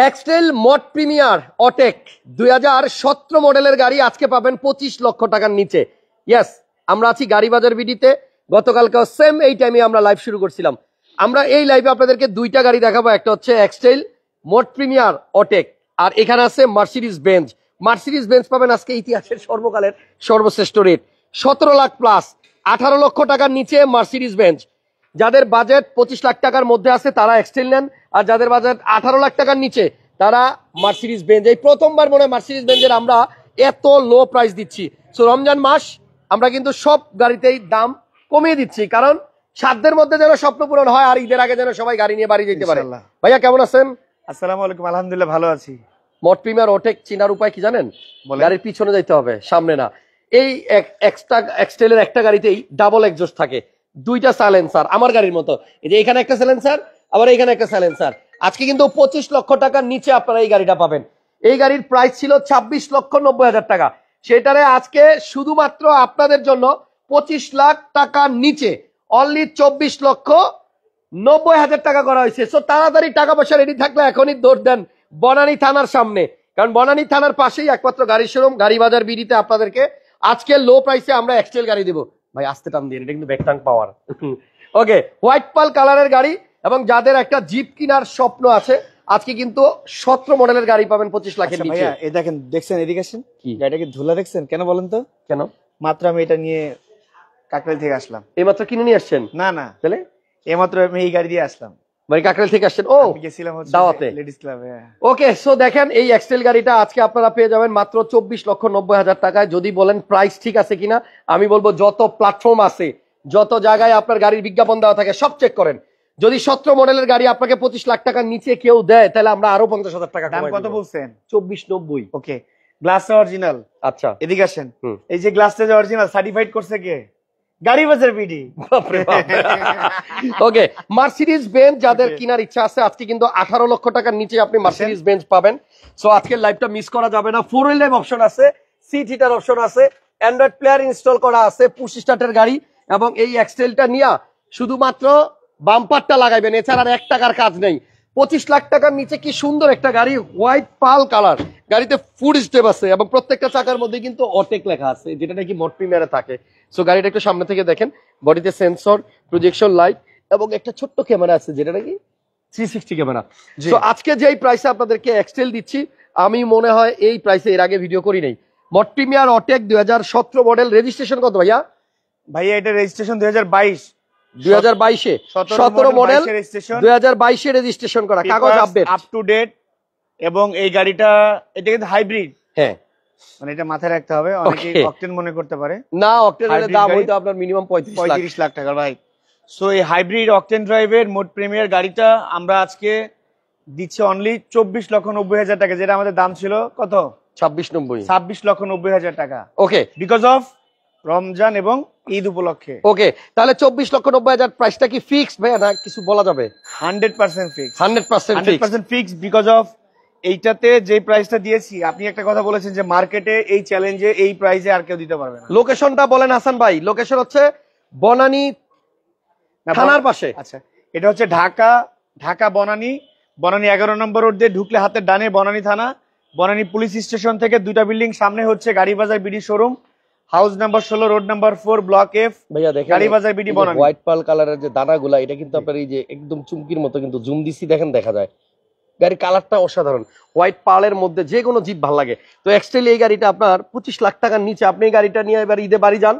এক্সটেল mod premier অটেক 2017 মডেলের গাড়ি আজকে পাবেন 25 লক্ষ টাকার নিচে। ইয়েস, আমরা আছি গাড়ি বাজার বিডিতে। গতকালকে সেম এই টাইমে আমরা লাইভ শুরু করছিলাম। আমরা এই লাইভে আপনাদেরকে দুইটা গাড়ি দেখাবো, একটা হচ্ছে এক্সটেল মড প্রিমিয়ার অটেক, আর এখানে আছে মার্সিডিজ বেঞ্জ। মার্সিডিজ বেঞ্জ পাবেন আজকে ইতিহাসের সর্বকালের সর্বশ্রেষ্ঠ রেট 17 লাখ প্লাস, 18 লক্ষ টাকার নিচে মার্সিডিজ বেঞ্জ। যাদের বাজেট 25 লাখ টাকার মধ্যে আছে তারা এক্সটেল নেন, আর যাদের বাজেট 18 লাখ টাকার নিচে তারা মার্সিডিজ বেঞ্জ। এই প্রথমবার মনে হয় মার্সিডিজ বেঞ্জের আমরা এত লো প্রাইস দিচ্ছি। সো রমজান মাস আমরা কিন্তু সব গাড়িতেই দাম কমিয়ে দিচ্ছি, কারণ সাধ্যের মধ্যে যেন স্বপ্ন পূরণ হয়, আর ঈদের আগে যেন সবাই গাড়ি নিয়ে বাড়ি যেতে পারে। ভাইয়া কেমন আছেন? আসসালামু আলাইকুম, আলহামদুলিল্লাহ ভালো আছি। মড প্রিমিয়ার অটেক চিনার উপায় কি জানেন? গাড়ির পিছনে যাইতে হবে, সামনে না। এই এক্সটেলের একটা গাড়িতেই ডাবল এক্সজস্ট থাকে, দুইটা সাইলেন্সার, আমার গাড়ির মতো। এই যে এখানে একটা সাইলেন্সার, আবার এখানে একটা সাইলেন্সার। আজকে কিন্তু 25 লক্ষ টাকার নিচে আপনারা এই গাড়িটা পাবেন। এই গাড়ির প্রাইস ছিল 26 লক্ষ 90 হাজার টাকা, সেটারে আজকে শুধুমাত্র আপনাদের জন্য 25 লাখ টাকার নিচে অনলি 24 লক্ষ 90 হাজার টাকা করা হয়েছে। সো তাড়াতাড়ি টাকা পয়সা রেডি থাকলে এখনই দৌড় দেন বনানী থানার সামনে, কারণ বনানী থানার পাশেই একমাত্র গাড়ি শোরুম গাড়ি বাজার বিডিতে আপনাদেরকে আজকে লো প্রাইসে আমরা এক্সটেল গাড়ি দেবো। ভাই আসতে টান দিয়ে, এটা কিন্তু ব্যাকটাং পাওয়ার। ওকে, হোয়াইট পাল কালারের গাড়ি, এবং যাদের একটা জিপ কেনার স্বপ্ন আছে আজকে কিন্তু 17 মডেলের গাড়ি পাবেন 25 লাখের নিচে। ভাইয়া এই দেখেন, দেখছেন এদিকে আসেন, কি গাড়িটা কি ধুলা দেখছেন? কেন বলেন তো? কেন? মাত্র আমি এটা নিয়ে কাকরাইল থেকে আসলাম। এইমাত্র কিনে নিয়ে আসছেন? না না, তাহলে এইমাত্র আমি এই গাড়ি দিয়ে আসলাম, মানে কাকরাইল থেকে আসছেন? ও, গেছিলাম হচ্ছে দাওয়াতে, লেডিস ক্লাবে। ওকে, সো দেখেন এই এক্সটেল গাড়িটা আজকে আপনারা পেয়ে যাবেন মাত্র 24 লক্ষ 90 হাজার টাকায়। যদি বলেন প্রাইস ঠিক আছে কিনা, আমি বলবো যত প্ল্যাটফর্ম আছে, যত জায়গায় আপনার গাড়ির বিজ্ঞাপন দেওয়া থাকে সব চেক করেন। যদি 17 মডেলের গাড়ি আপনাকে 25 লাখ টাকার নিচে কেউ দেয়, তাহলে আমরা আরো 50 হাজার টাকা দাম কত বলছেন? 2490। ওকে, গ্লাস অরিজিনাল। আচ্ছা এদিকে আসেন, এই যে গ্লাসটা যে অরিজিনাল সার্টিফাইড করছে কে? গাড়ি বাজার বিডি। ওকে, মার্সিডিজ বেঞ্জ যাদের কেনার ইচ্ছা আছে আজকে কিন্তু 18 লক্ষ টাকার নিচে আপনি মার্সিডিজ বেঞ্জ পাবেন। সো আজকের লাইভটা মিস করা যাবে না। 4 হুইল অপশন আছে, সিট হিটার অপশন আছে, অ্যান্ড্রয়েড প্লেয়ার ইনস্টল করা আছে, পুশ স্টার্টের গাড়ি। এবং এই এক্সটেলটা নিয়ে শুধুমাত্র বাম্পারটা লাগাইবেন, এছাড়া আর 1 টাকার কাজ নেই। 25 লাখ টাকার নিচে কি সুন্দর একটা গাড়ি, হোয়াইট পাল কালার, গাড়িতে ফুড স্টেপ আছে এবং প্রত্যেকটা চাকার মধ্যে কিন্তু অটেক লেখা আছে, যেটা নাকি মড প্রিমিয়ারে থাকে। সো গাড়িটা একটু সামনে থেকে দেখেন, বডিতে সেন্সর, প্রজেকশন লাইট এবং একটা ছোট্ট ক্যামেরা আছে, যেটা নাকি 360 ক্যামেরা। সো আজকে যেই প্রাইসে আপনাদেরকে এক্সটেল দিচ্ছি, আমি মনে হয় এই প্রাইসে এর আগে ভিডিও করি নাই। মড প্রিমিয়ার অটেক 2017 মডেল, রেজিস্ট্রেশন কত ভাইয়া? ভাইয়া এটা রেজিস্ট্রেশন 2022, 2022-এ 17 মডেল, 2022-এ রেজিস্ট্রেশন করা, কাগজ আপডেট আপ টু ডেট। এবং এই গাড়িটা এটা কিন্তু হাইব্রিড। হ্যাঁ, মানে এটা মাথায় রাখতে হবে, অনেকে অকটেন মনে করতে পারে না, অকটেনের দাম হইতো আপনার মিনিমাম 35 লাখ টাকা ভাই। সো এই হাইব্রিড অকটেন ড্রাইভের মোড প্রিমিয়ার গাড়িটা আমরা আজকে দিচ্ছি অনলি 24 লক্ষ 90 হাজার টাকা, যেটা আমাদের দাম ছিল কত? 26 লক্ষ 90 হাজার টাকা। ওকে, বিকজ অফ রমজান এবং ঈদ উপলক্ষে। ওকে, তাহলে 24 লক্ষ 90 হাজার প্রাইসটা কি ফিক্সড ভাইয়া, না কিছু বলা যাবে? 100% ফিক্স, 100% ফিক্স। বিকজ অফ এইটাতে যে প্রাইসটা দিয়েছি, আপনি একটা কথা বলেছেন যে মার্কেটে এই চ্যালেঞ্জে এই প্রাইসে আর কেউ দিতে পারবে না। লোকেশনটা বলেন হাসান ভাই। লোকেশন হচ্ছে বনানী থানার পাশে। আচ্ছা, এটা হচ্ছে ঢাকা বনানী 11 নম্বর রোড দিয়ে ঢুকলে হাতের ডানে বনানী থানা। বনানী পুলিশ স্টেশন থেকে 2টা বিল্ডিং সামনে হচ্ছে গাড়ি বাজার BD showroom, house number 16, road number 4, block F. ভাইয়া দেখেন গাড়ি বাজার বিডি বনানী। হোয়াইট পাল কালারের যে দানাগুলা, এটা কিন্তু আপনার এই যে একদম চুমকির মতো, কিন্তু জুম দিছি দেখেন, দেখা যায় গাড়ির কালারটা অসাধারণ। হোয়াইট পালের মধ্যে যে কোনো জিপ ভালো লাগে। তো এক্সটেল এই গাড়িটা আপনার 25 লাখ টাকার নিচে, আপনি এই গাড়িটা নিয়ে এবার ঈদে বাড়ি যান,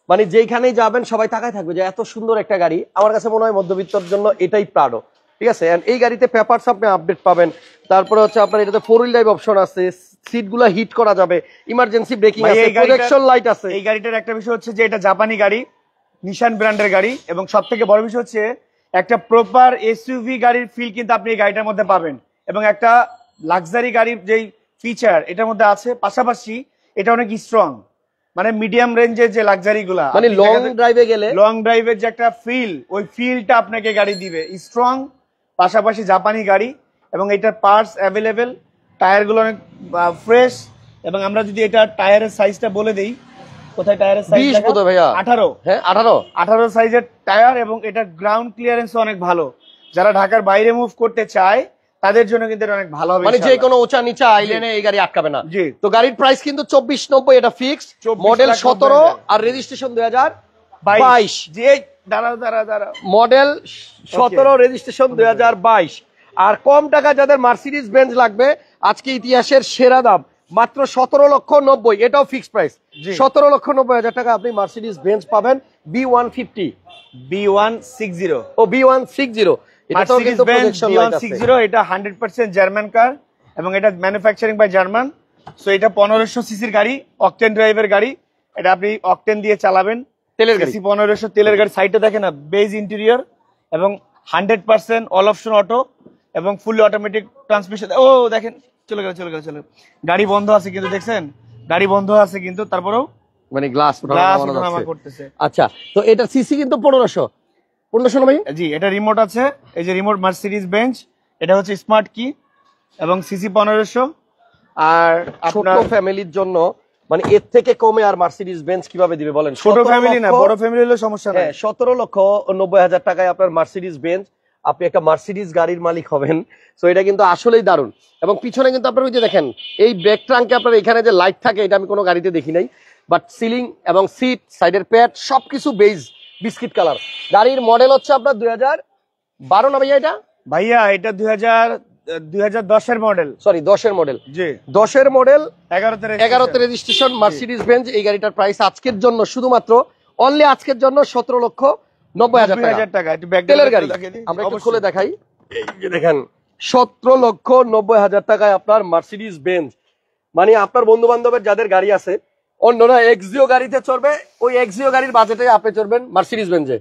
মানে যেখানেই যাবেন সবাই তাকায় থাকবে যে এত সুন্দর একটা গাড়ি। আমার কাছে মনে হয় মধ্যবিত্তর জন্য এটাই প্রাডো, ঠিক আছে। এই গাড়িতে পেপারস আপনি আপডেট পাবেন। তারপরে হচ্ছে আপনার এটাতে 4 হুইল ড্রাইভ অপশন আছে, সিটগুলো হিট করা যাবে, ইমার্জেন্সি ব্রেকিং আছে, প্রজেকশন লাইট আছে। এই গাড়িটার একটা বিষয় হচ্ছে যে এটা জাপানি গাড়ি, নিশান ব্র্যান্ডের গাড়ি, এবং সবথেকে বড় বিষয় হচ্ছে একটা প্রপার এসইউভি গাড়ির ফিল কিন্তু আপনি এই গাড়িটার মধ্যে পাবেন, এবং একটা লাক্সারি গাড়ির যেই ফিচার এটার মধ্যে আছে, পাশাপাশি এটা অনেক স্ট্রং। মানে মিডিয়াম রেঞ্জের যে লাক্সারি গুলা, মানে লং ড্রাইভের যে একটা ফিল, ওই ফিলটা আপনাকে গাড়ি দিবে স্ট্রং, পাশাপাশি জাপানি গাড়ি, এবং এটার পার্টস অ্যাভেলেবেল, টায়ার গুলো অনেক ফ্রেশ। এবং আমরা যদি এটা টায়ারের সাইজটা বলে দেই, কোথায় টায়ারের সাইজ? 18। হ্যাঁ, 18 সাইজের টায়ার, এবং এটা গ্রাউন্ড ক্লিয়ারেন্স অনেক ভালো। যারা ঢাকার বাইরে মুভ করতে চায় তাদের জন্য কিন্তু এটা অনেক ভালো হবে মানে যে কোনো উঁচা নিচা আইল্যান্ডে এই গাড়ি আটকাবে না। জি। তো গাড়ির প্রাইস কিন্তু 2490, এটা ফিক্সড, মডেল 17 আর রেজিস্ট্রেশন 2022। যে দাঁড়া মডেল 17, রেজিস্ট্রেশন 2022। আর কম টাকা যাদের মার্সিডিজ বেঞ্জ লাগবে, আজকে ইতিহাসের সেরা দাম মাত্র 17,90,000, এটাও ফিক্সড প্রাইস। 17,90,000 টাকা আপনি মার্সিডিজ বেঞ্জ পাবেন B150, B160 ও B160। এটাও কিন্তু প্রজেকশন লাইট আছে। B160 এটা 100% জার্মান কার এবং এটা ম্যানুফ্যাকচারিং বাই জার্মান। সো এটা 1500 সিসির গাড়ি, অকটেন ড্রাইভের গাড়ি। এটা আপনি অকটেন দিয়ে চালাবেন, তেলের গাড়ি। 1500 তেলের গাড়ি। সাইডে দেখেন না, বেজ ইন্টেরিয়র এবং 100% অল অপশন অটো এবং ফুল অটোমেটিক ট্রান্সমিশন। ও দেখেন, চলে গেল। গাড়ি বন্ধ আছে কিন্তু, দেখছেন গাড়ি বন্ধ আছে কিন্তু, তারপরেও মানে গ্লাস ওঠানামা করতেছে। আচ্ছা, তো এটা সিসি কিন্তু 1500 না ভাই? জি, এটা রিমোট আছে, এই যে রিমোট মার্সিডিজ বেঞ্চ। এটা হচ্ছে স্মার্ট কি এবং সিসি 1500। আর ছোট আপনার ফ্যামিলির জন্য মানে এর থেকে কমে আর মার্সিডিজ বেঞ্জ কিভাবে দিবে বলেন? ছোট ফ্যামিলি না, বড় ফ্যামিলি হলে সমস্যা নাই। 17,90,000 টাকায় আপনার মার্সিডিজ বেঞ্জ, আপনি একটা মার্সিডিজ গাড়ির মালিক হবেন। সো এটা কিন্তু আসলেই দারুণ। এবং পিছনে কিন্তু আপনার ওই যে দেখেন, এই ব্যাক ট্রাঙ্কে আপনার এখানে যে লাইট থাকে, এটা আমি কোনো গাড়িতে দেখি নাই। বাট সিলিং এবং সিট, সাইডের প্যাড সবকিছু বেজ বিস্কিট কালার। গাড়ির মডেল হচ্ছে আপনার 2012 না ভাইয়া? ভাইয়া এটা 2010 এর মডেল। সরি, 10-এর মডেল। জি, 10-এর মডেল, 11তে রেজিস্ট্রেশন, মার্সিডিজ বেঞ্জ। এই গাড়িটার প্রাইস আজকের জন্য, শুধুমাত্র অনলি আজকের জন্য 17,90,000 টাকা। একটু ব্যাক তেলের গাড়ি আমরা একটু খুলে দেখাই। এই যে দেখেন, 17,90,000 টাকায় আপনার মার্সিডিজ বেঞ্জ। মানে আপনার বন্ধু বান্ধবের যাদের গাড়ি আছে, অন্যরা এক্সিও গাড়িতে চড়বে, ওই এক্সিও গাড়ির বাজেটে আপনি চড়বেন মার্সিডিজ বেঞ্জে।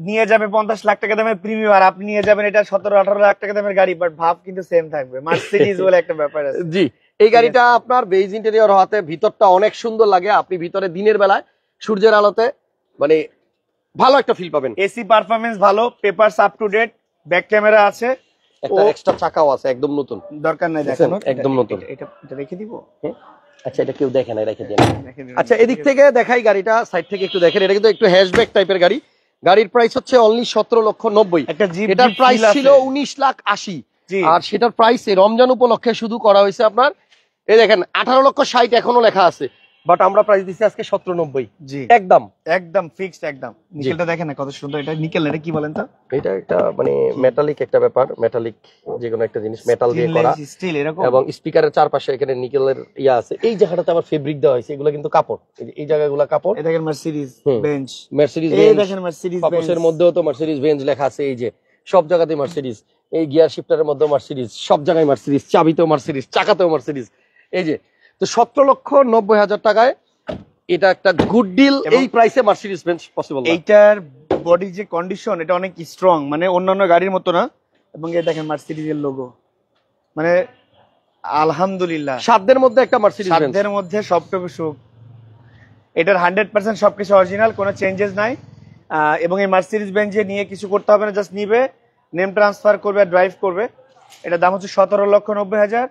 নিয়ে যাবে 50 লাখ টাকা দামের প্রিমিয়াম, আর আপনি নিয়ে যাবেন এটা 17-18 লাখ টাকা দামের গাড়ি, বাট ভাব কিন্তু সেম থাকবে। মার্সিডিজ বলে একটা ব্যাপার আছে। জি, এই গাড়িটা আপনার বেজ ইন্টেরিয়র হওয়াতে ভিতরটা অনেক সুন্দর লাগে। আপনি ভিতরে দিনের বেলায় সূর্যের আলোতে মানে ভালো একটা ফিল পাবেন। এসি পারফরম্যান্স ভালো, papers up to date, back camera আছে, একটা এক্সট্রা চাকাও আছে, একদম নতুন। দরকার নাই দেখানোর, একদম নতুন। এটা রেখে দিব। আচ্ছা, এটা কেউ দেখে না, রেখে দেন। আচ্ছা, এদিক থেকে দেখাই গাড়িটা, সাইড থেকে একটু দেখেন। এটা কিন্তু একটু হ্যাশব্যাক টাইপের গাড়ি। গাড়ির প্রাইস হচ্ছে অনলি 17,90,000। এটার প্রাইস ছিল 19,80,000। আর সেটার প্রাইস রমজান উপলক্ষে শুধু করা হয়েছে আপনার, এই দেখেন 18,60,000 এখনো লেখা আছে, বাট আমরা প্রাইস দিচ্ছি আজকে 17,90,000। জি, একদম ফিক্সড একদম। নিকেলটা দেখেন না কত সুন্দর। এটা নিকেল, এটা কি বলেন তো? এটা একটা মানে মেটালিক একটা ব্যাপার, মেটালিক যে কোনো একটা জিনিস মেটাল দিয়ে করা, স্টিল এরকম। এবং স্পিকারের চারপাশে এখানে নিকেলের ইয়া আছে। এই জায়গাটাতে আবার ফেব্রিক দেওয়া হয়েছে, এগুলো কিন্তু কাপড়। এই জায়গাগুলো কাপড়। এই দেখেন মার্সিডিজ বেঞ্চ, মার্সিডিজ এই দেখেন মার্সিডিজ বেঞ্চ, পাপোশের মধ্যেও তো মার্সিডিজ বেঞ্জ লেখা আছে। এই যে সব জায়গাতেই মার্সিডিজ, এই গিয়ার শিফটারের মধ্যেও মার্সিডিজ, সব জায়গায় মার্সিডিজ, চাবিতেও মার্সিডিজ, চাকাতেও মার্সিডিজ। এই যে, তো 17,90,000 টাকায় এটা একটা গুড ডিল। এই প্রাইসে মার্সিডিজ বেঞ্জ পসিবল। এইটার বডি যে কন্ডিশন, এটা অনেক স্ট্রং, মানে অন্যান্য গাড়ির মতো না। এবং এই দেখেন মার্সিডিজের লোগো, মানে আলহামদুলিল্লাহ সাধ্যের মধ্যে একটা মার্সিডিজ বেঞ্জ, সাধ্যের মধ্যে সবটুকু সুখ। এটার 100% সবকিছু অরিজিনাল, কোনো চেঞ্জেস নাই। এবং এই মার্সিডিজ বেঞ্জে নিয়ে কিছু করতে হবে না, জাস্ট নিবে, নেম ট্রান্সফার করবে, ড্রাইভ করবে। এটার দাম হচ্ছে 17,90,000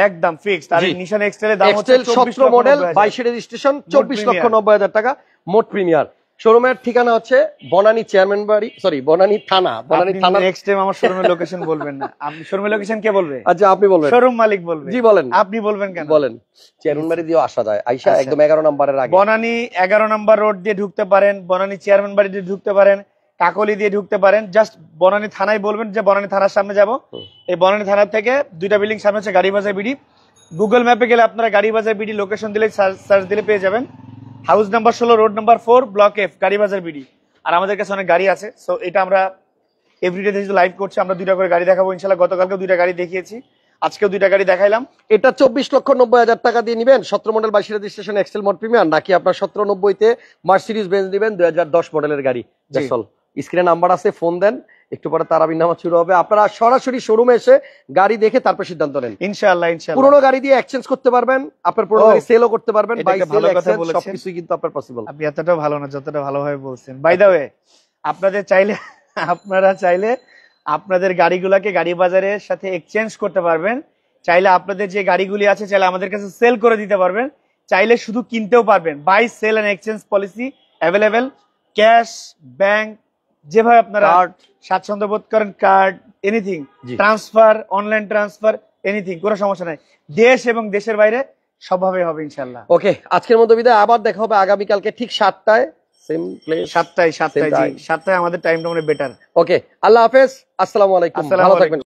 একদম ফিক্সড। আর নিশান এক্সটেলের দাম হচ্ছে 17 মডেল, 22 রেজিস্ট্রেশন, 24,90,000 টাকা মোট প্রিমিয়ার। শোরুমের ঠিকানা হচ্ছে বনানী চেয়ারম্যান বাড়ি, সরি বনানী থানা। বনানী থানা। নেক্সট টাইম আমার শোরুমের লোকেশন বলবেন না। আপনি শোরুমের লোকেশন কে বলবে? আচ্ছা, আপনি বলবেন। শোরুম মালিক বলবে। জি বলেন। আপনি বলবেন কেন? বলেন। চেয়ারম্যান বাড়ি দিয়েও আসা যায়, আইসা একদম 11 নম্বরের আগে। বনানী 11 নম্বর রোড দিয়ে ঢুকতে পারেন, বনানী চেয়ারম্যান বাড়ি দিয়ে ঢুকতে পারেন, কাকলি দিয়ে ঢুকতে পারেন। জাস্ট বনানী থানায় বলবেন যে বনানী থানার সামনে যাব। এই বনানী থানা থেকে 2টা বিল্ডিং সামনে হচ্ছে গাড়ি বাজার বিডি। গুগল ম্যাপে গেলে আপনারা গাড়ি বাজার বিডি লোকেশন দিলে সার্চ দিলে পেয়ে যাবেন। House number 16, road number 4, block F, গাড়ি বাজার বিডি। আর আমাদের কাছে অনেক গাড়ি আছে। সো এটা আমরা এভরিডে যেহেতু লাইভ করছি, আমরা 2টা করে গাড়ি দেখাবো ইনশাআল্লাহ। গতকালকে 2টা গাড়ি দেখিয়েছি, আজকেও 2টা গাড়ি দেখাইলাম। এটা 24,90,000 টাকা দিয়ে নিবেন 17 model 22 registration excel mode premier, নাকি আপনার 17,90,000 তে মার্সিডিজ বেঞ্জ দিবেন 2010 মডেলের গাড়ি। স্ক্রিনে নাম্বার আছে, ফোন দেন, একটু পরে তারাবির নামাজ শুরু হবে। আপনারা সরাসরি শোরুমে এসে গাড়ি দেখে তারপর সিদ্ধান্ত নেন। ইনশাআল্লাহ পুরোনো গাড়ি দিয়ে এক্সচেঞ্জ করতে পারবেন, আপনার পুরোনো গাড়ি সেলও করতে পারবেন। বাই সেল এক্সচেঞ্জ সবকিছুই কিন্তু আপনার পসিবল। আপনি এতটা ভালো না যতটা ভালোভাবে বলছেন। বাই দ্য ওয়ে, আপনারা চাইলে আপনাদের গাড়িগুলোকে গাড়ি বাজারের সাথে এক্সচেঞ্জ করতে পারবেন। চাইলে আপনাদের যে গাড়িগুলি আছে চাইলে আমাদের কাছে সেল করে দিতে পারবেন, চাইলে শুধু কিনতেও পারবেন। Buy sell and exchange policy available. Cash, bank, যেভাবে আপনারা স্বাচ্ছন্দ্য বোধ করেন, কার্ড, এনিথিং, জি। ট্রান্সফার, অনলাইন ট্রান্সফার, এনিথিং, কোনো সমস্যা নাই। দেশ এবং দেশের বাইরে সবভাবে হবে ইনশাল্লাহ। ওকে, আজকের মতো বিদায়, আবার দেখা হবে আগামীকালকে ঠিক 7টায়, সেম প্লেস। 7টায় জি, time. 7টায় আমাদের টাইমটা মানে বেটার। ওকে, আল্লাহ হাফেজ, আসসালামু আলাইকুম, আসসালামু ভালো আলাইকুম। থাকবেন।